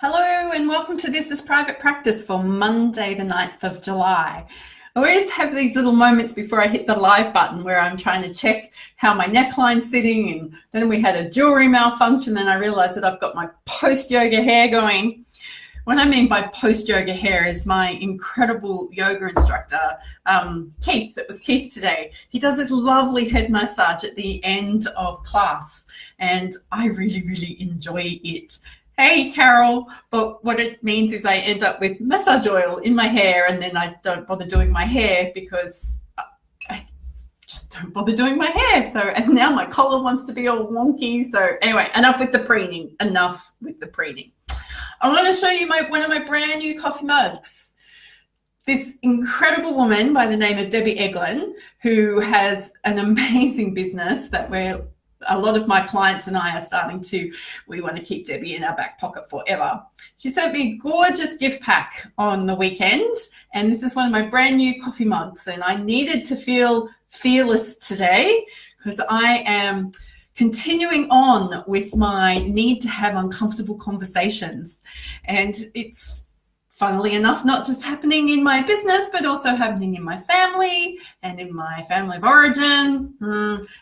Hello and welcome to This is Private Practice for Monday the 9th of July. I always have these little moments before I hit the live button where I'm trying to check how my neckline's sitting, and then we had a jewelry malfunction and I realized that I've got my post-yoga hair going. What I mean by post-yoga hair is my incredible yoga instructor, Keith. It was Keith today. He does this lovely head massage at the end of class and I really enjoy it. Hey, Carol, but what it means is I end up with massage oil in my hair and then I don't bother doing my hair because I just don't bother doing my hair. So, and now my collar wants to be all wonky. So anyway, enough with the preening, I want to show you one of my brand new coffee mugs. This incredible woman by the name of Debbie Eglin, who has an amazing business that a lot of my clients and I are we want to keep Debbie in our back pocket forever. She sent me a gorgeous gift pack on the weekend, and this is one of my brand new coffee mugs, and I needed to feel fearless today because I am continuing on with my need to have uncomfortable conversations, and it's funnily enough not just happening in my business but also happening in my family and in my family of origin,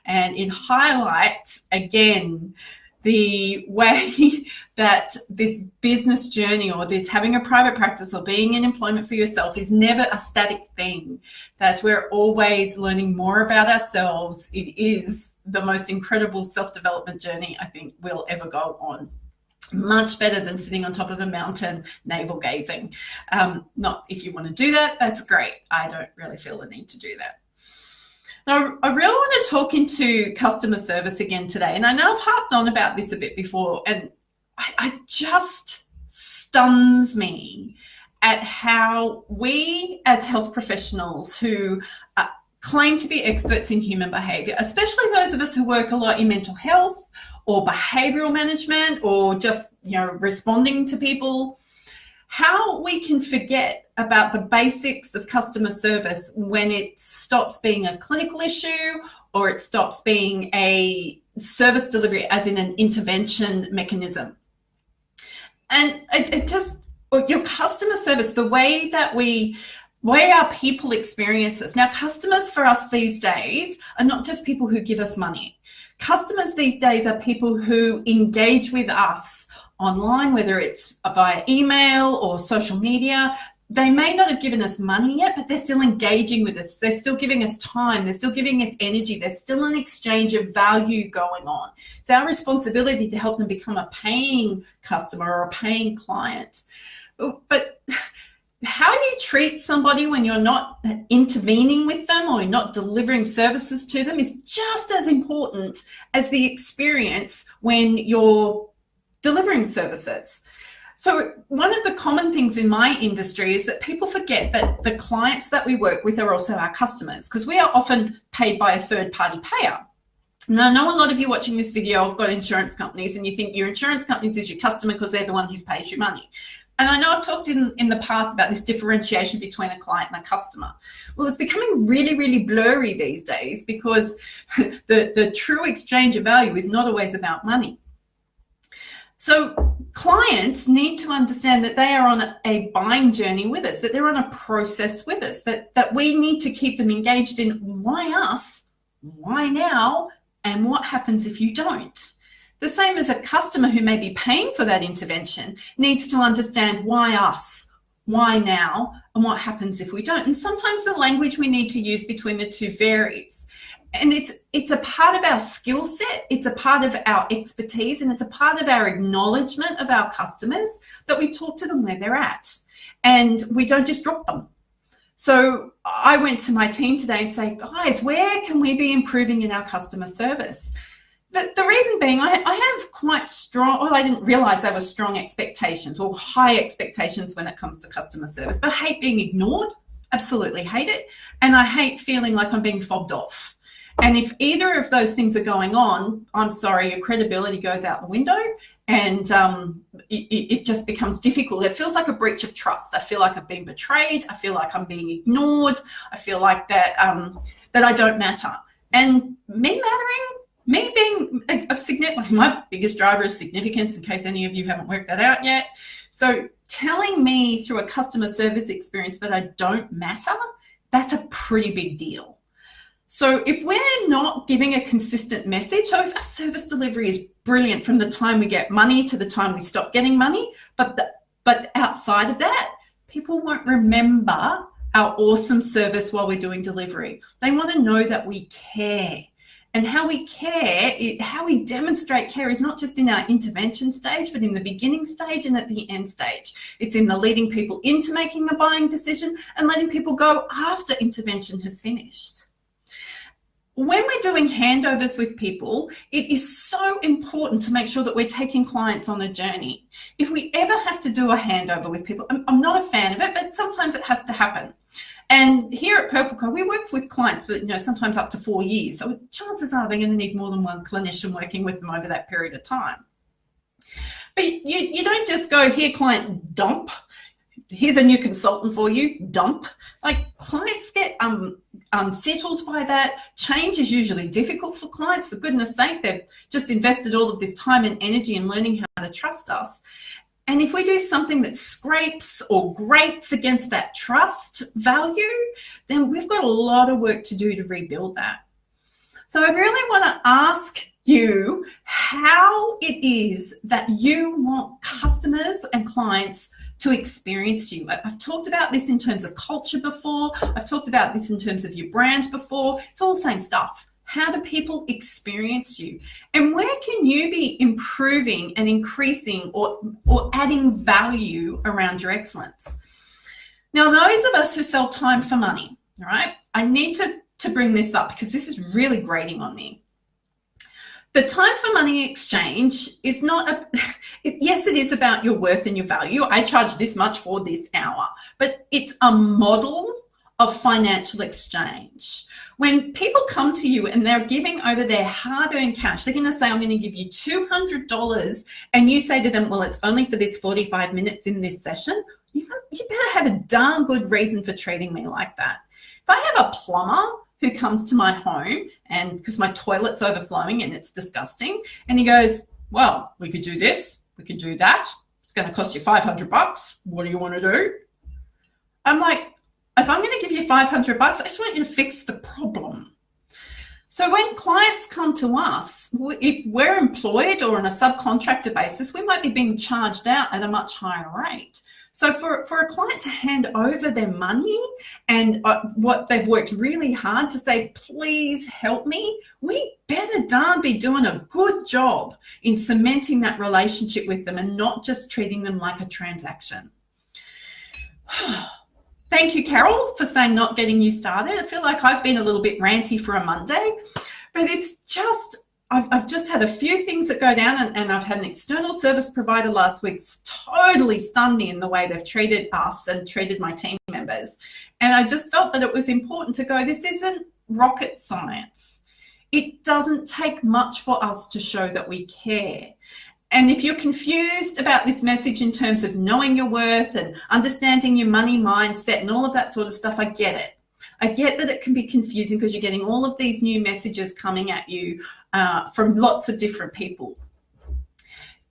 and it highlights again the way that this business journey or this having a private practice or being in employment for yourself is never a static thing, that we're always learning more about ourselves. It is the most incredible self-development journey I think we'll ever go on. Much better than sitting on top of a mountain navel gazing. Not if you want to do that, that's great. I don't really feel the need to do that. Now, I really want to talk into customer service again today, and I know I've harped on about this a bit before, and it just stuns me at how we as health professionals who claim to be experts in human behavior, especially those of us who work a lot in mental health or behavioral management or just, responding to people, how we can forget about the basics of customer service when it stops being a clinical issue or it stops being a service delivery as in an intervention mechanism. And your customer service, the way our people experience us. Now, customers for us these days are not just people who give us money. Customers these days are people who engage with us online, whether it's via email or social media. They may not have given us money yet, but they're still engaging with us. They're still giving us time. They're still giving us energy. There's still an exchange of value going on. It's our responsibility to help them become a paying customer or a paying client. But how you treat somebody when you're not intervening with them or you're not delivering services to them is just as important as the experience when you're delivering services. So one of the common things in my industry is that people forget that the clients that we work with are also our customers, because we are often paid by a third-party payer. Now, I know a lot of you watching this video have got insurance companies and you think your insurance companies is your customer because they're the one who pays you money. And I know I've talked in the past about this differentiation between a client and a customer. Well, it's becoming really blurry these days because the true exchange of value is not always about money. So clients need to understand that they are on a buying journey with us, that they're on a process with us, that we need to keep them engaged in why us, why now, and what happens if you don't. The same as a customer who may be paying for that intervention needs to understand why us, why now, and what happens if we don't. And sometimes the language we need to use between the two varies. And it's a part of our skill set, it's a part of our expertise, and it's a part of our acknowledgement of our customers that we talk to them where they're at and we don't just drop them. So I went to my team today and say, guys, where can we be improving in our customer service? The reason being, I have quite strong, well, I didn't realize there were strong expectations or high expectations when it comes to customer service, but I hate being ignored, absolutely hate it. And I hate feeling like I'm being fobbed off. And if either of those things are going on, I'm sorry, your credibility goes out the window and it just becomes difficult. It feels like a breach of trust. I feel like I've been betrayed. I feel like I'm being ignored. I feel like that I don't matter. And me mattering, me being a significant, my biggest driver is significance, in case any of you haven't worked that out yet. So telling me through a customer service experience that I don't matter, that's a pretty big deal. So if we're not giving a consistent message, so if our service delivery is brilliant from the time we get money to the time we stop getting money, but outside of that, people won't remember our awesome service while we're doing delivery. They want to know that we care. And how we care, how we demonstrate care is not just in our intervention stage, but in the beginning stage and at the end stage. It's in the leading people into making the buying decision and letting people go after intervention has finished. When we're doing handovers with people, it is so important to make sure that we're taking clients on a journey. If we ever have to do a handover with people, I'm not a fan of it, but sometimes it has to happen. And here at Purple Co, we work with clients for, sometimes up to 4 years. So chances are they're going to need more than one clinician working with them over that period of time. But you don't just go, here, client, dump. Here's a new consultant for you, dump. Like, clients get unsettled by that. Change is usually difficult for clients. For goodness sake, they've just invested all of this time and energy in learning how to trust us. And if we do something that scrapes or grates against that trust value, then we've got a lot of work to do to rebuild that. So I really want to ask you how it is that you want customers and clients to experience you. I've talked about this in terms of culture before. I've talked about this in terms of your brand before. It's all the same stuff. How do people experience you? And where can you be improving and increasing or adding value around your excellence? Now, those of us who sell time for money, all right, I need to bring this up because this is really grating on me. The time for money exchange is not yes, it is about your worth and your value. I charge this much for this hour, but it's a model of financial exchange. When people come to you and they're giving over their hard-earned cash, they're going to say, I'm going to give you $200, and you say to them, well, it's only for this 45 minutes in this session. You better have a darn good reason for treating me like that. If I have a plumber who comes to my home and because my toilet's overflowing and it's disgusting, and he goes, well, we could do this, we could do that. It's going to cost you $500. What do you want to do? I'm like, if I'm going to give you $500, I just want you to fix the problem. So when clients come to us, if we're employed or on a subcontractor basis, we might be being charged out at a much higher rate. So for a client to hand over their money and what they've worked really hard to say, please help me, we better darn be doing a good job in cementing that relationship with them and not just treating them like a transaction. Thank you, Carol, for saying not getting you started. I feel like I've been a little bit ranty for a Monday, but it's just, I've just had a few things that go down, and I've had an external service provider last week totally stunned me in the way they've treated us and treated my team members. And I just felt that it was important to go, this isn't rocket science. It doesn't take much for us to show that we care. And if you're confused about this message in terms of knowing your worth and understanding your money mindset and all of that sort of stuff, I get it. I get that it can be confusing because you're getting all of these new messages coming at you from lots of different people.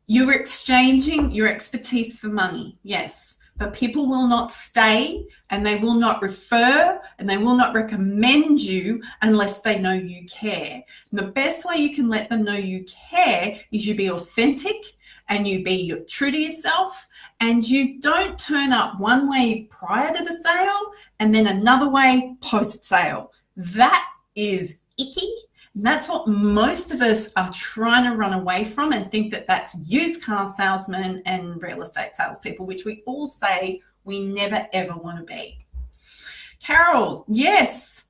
You're exchanging your expertise for money, yes, but people will not stay and they will not refer and they will not recommend you unless they know you care. And the best way you can let them know you care is you be authentic and you be true to yourself, and you don't turn up one way prior to the sale and then another way post-sale. That is icky. And that's what most of us are trying to run away from and think that that's used car salesmen and real estate salespeople, which we all say we never, ever want to be. Carol, yes,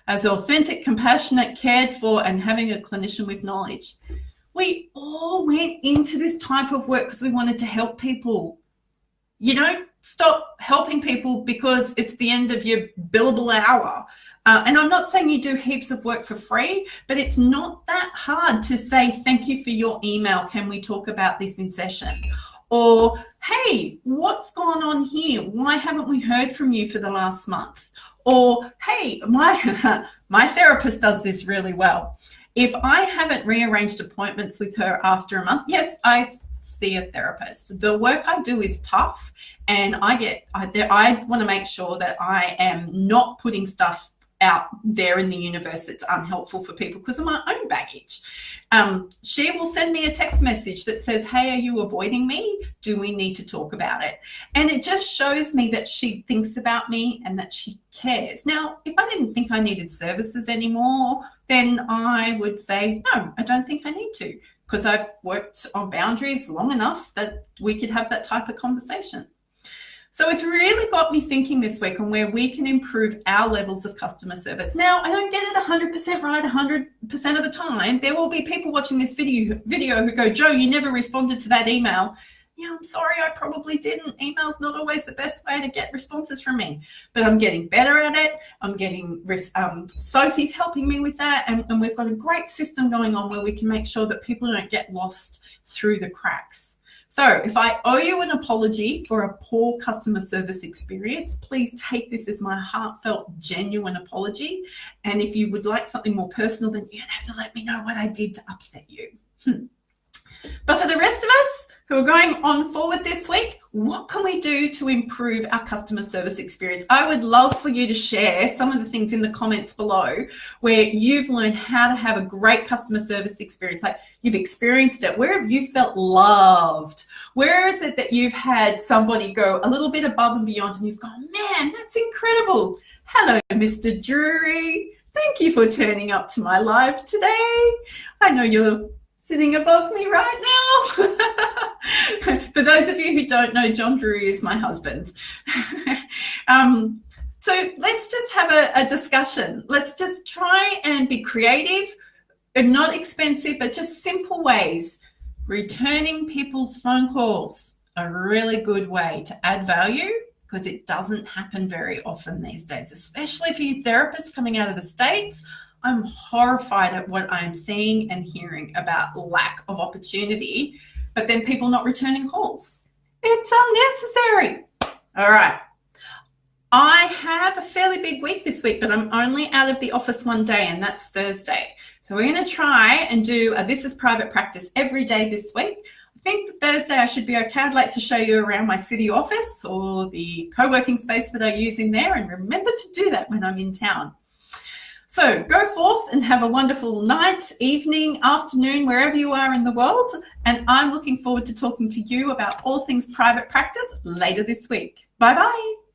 as authentic, compassionate, cared for, and having a clinician with knowledge. We all went into this type of work because we wanted to help people. You don't stop helping people because it's the end of your billable hour. And I'm not saying you do heaps of work for free, but it's not that hard to say, thank you for your email. Can we talk about this in session? Or, hey, what's gone on here? Why haven't we heard from you for the last month? Or, hey, my therapist does this really well. If I haven't rearranged appointments with her after a month, yes, I see a therapist. The work I do is tough, and I want to make sure that I am not putting stuff out there in the universe that's unhelpful for people because of my own baggage. She will send me a text message that says, hey, are you avoiding me? Do we need to talk about it? And it just shows me that she thinks about me and that she cares. Now, if I didn't think I needed services anymore, then I would say, no, I don't think I need to, because I've worked on boundaries long enough that we could have that type of conversation. So it's really got me thinking this week on where we can improve our levels of customer service. Now, I don't get it 100% right 100% of the time. There will be people watching this video who go, Jo, you never responded to that email. Yeah, I'm sorry, I probably didn't. Email's not always the best way to get responses from me, but I'm getting better at it. I'm getting, Sophie's helping me with that, and we've got a great system going on where we can make sure that people don't get lost through the cracks. So if I owe you an apology for a poor customer service experience, please take this as my heartfelt, genuine apology. And if you would like something more personal, then you're going to have to let me know what I did to upset you. But for the rest of us who are going on forward this week, what can we do to improve our customer service experience? I would love for you to share some of the things in the comments below where you've learned how to have a great customer service experience. Like, you've experienced it. Where have you felt loved? Where is it that you've had somebody go a little bit above and beyond and you've gone, man, that's incredible. Hello, Mr. Drury. Thank you for turning up to my live today. I know you're sitting above me right now. For those of you who don't know, John Drury is my husband. So let's just have a discussion. Let's just try and be creative and not expensive, but just simple ways. Returning people's phone calls, a really good way to add value, because it doesn't happen very often these days, especially for you therapists coming out of the States. I'm horrified at what I'm seeing and hearing about lack of opportunity, but then people not returning calls. It's unnecessary. All right. I have a fairly big week this week, but I'm only out of the office one day, and that's Thursday. So we're going to try and do a This is Private Practice every day this week. I think Thursday I should be okay. I'd like to show you around my city office or the co-working space that I use in there, and remember to do that when I'm in town. So go forth and have a wonderful night, evening, afternoon, wherever you are in the world. And I'm looking forward to talking to you about all things private practice later this week. Bye-bye.